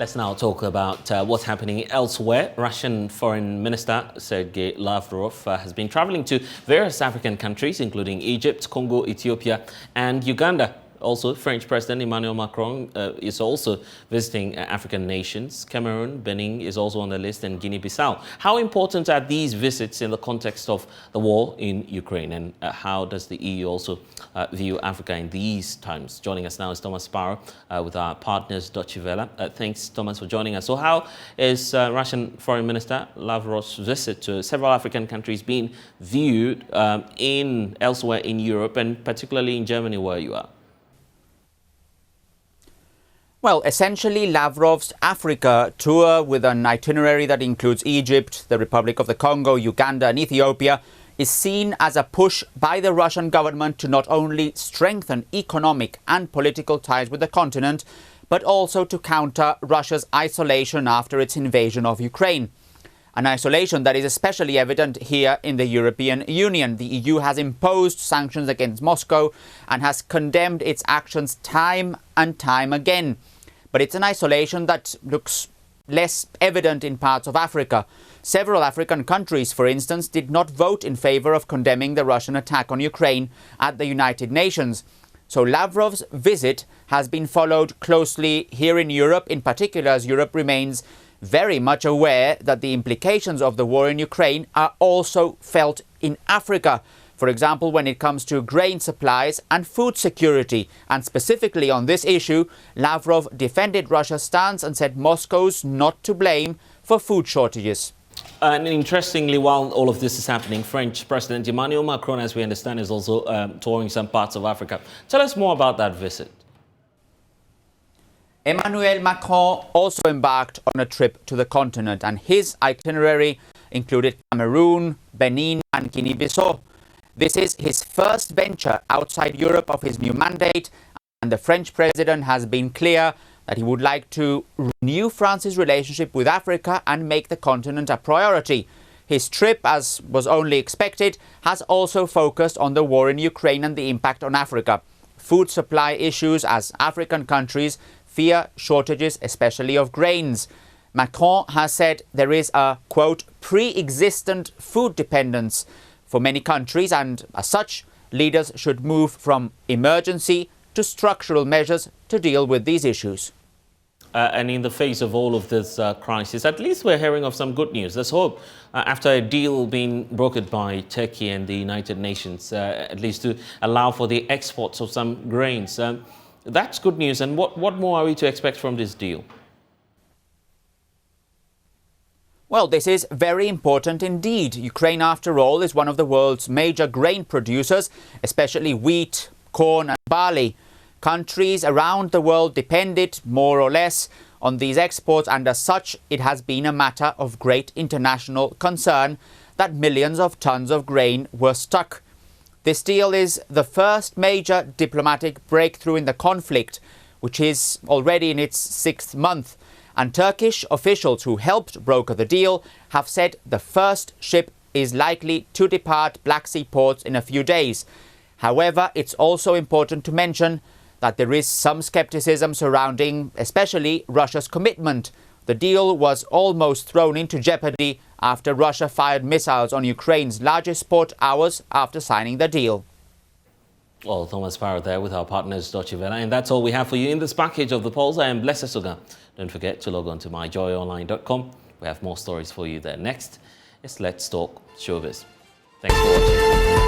Let's now talk about what's happening elsewhere. Russian Foreign Minister Sergei Lavrov has been traveling to various African countries, including Egypt, Congo, Ethiopia, and Uganda. Also, French President Emmanuel Macron is also visiting African nations. Cameroon, Benin is also on the list, and Guinea-Bissau. How important are these visits in the context of the war in Ukraine? And how does the EU also view Africa in these times? Joining us now is Thomas Sparrow with our partners Deutsche Welle. Thanks, Thomas, for joining us. So how is Russian Foreign Minister Lavrov's visit to several African countries being viewed elsewhere in Europe, and particularly in Germany, where you are? Well, essentially, Lavrov's Africa tour, with an itinerary that includes Egypt, the Republic of the Congo, Uganda and Ethiopia, is seen as a push by the Russian government to not only strengthen economic and political ties with the continent, but also to counter Russia's isolation after its invasion of Ukraine. An isolation that is especially evident here in the European Union. The EU has imposed sanctions against Moscow and has condemned its actions time and time again. But it's an isolation that looks less evident in parts of Africa. Several African countries, for instance, did not vote in favor of condemning the Russian attack on Ukraine at the United Nations. So Lavrov's visit has been followed closely here in Europe, in particular as Europe remains very much aware that the implications of the war in Ukraine are also felt in Africa. For example, when it comes to grain supplies and food security. And specifically on this issue, Lavrov defended Russia's stance and said Moscow's not to blame for food shortages. And interestingly, while all of this is happening, French President Emmanuel Macron, as we understand, is also touring some parts of Africa. Tell us more about that visit. Emmanuel Macron also embarked on a trip to the continent, and his itinerary included Cameroon, Benin and Guinea-Bissau. This is his first venture outside Europe of his new mandate, and the French president has been clear that he would like to renew France's relationship with Africa and make the continent a priority. His trip, as was only expected, has also focused on the war in Ukraine and the impact on Africa. Food supply issues as African countries fear shortages, especially of grains. Macron has said there is a, quote, pre-existent food dependence for many countries, and as such, leaders should move from emergency to structural measures to deal with these issues. And in the face of all of this crisis, at least we're hearing of some good news. There's hope after a deal being brokered by Turkey and the United Nations, at least to allow for the exports of some grains. That's good news. And what more are we to expect from this deal? Well, this is very important indeed. Ukraine, after all, is one of the world's major grain producers, especially wheat, corn and barley. Countries around the world depended, more or less, on these exports, and as such, it has been a matter of great international concern that millions of tons of grain were stuck. This deal is the first major diplomatic breakthrough in the conflict, which is already in its 6th month. And Turkish officials who helped broker the deal have said the first ship is likely to depart Black Sea ports in a few days. However, it's also important to mention that there is some skepticism surrounding especially Russia's commitment. The deal was almost thrown into jeopardy after Russia fired missiles on Ukraine's largest port hours after signing the deal. Well, Thomas Sparrow there with our partners Deutsche Welle. And that's all we have for you in this package of The Pulse. I am Blessed Suga. Don't forget to log on to myjoyonline.com. We have more stories for you there. Next is Let's Talk Showbiz. Thanks for watching.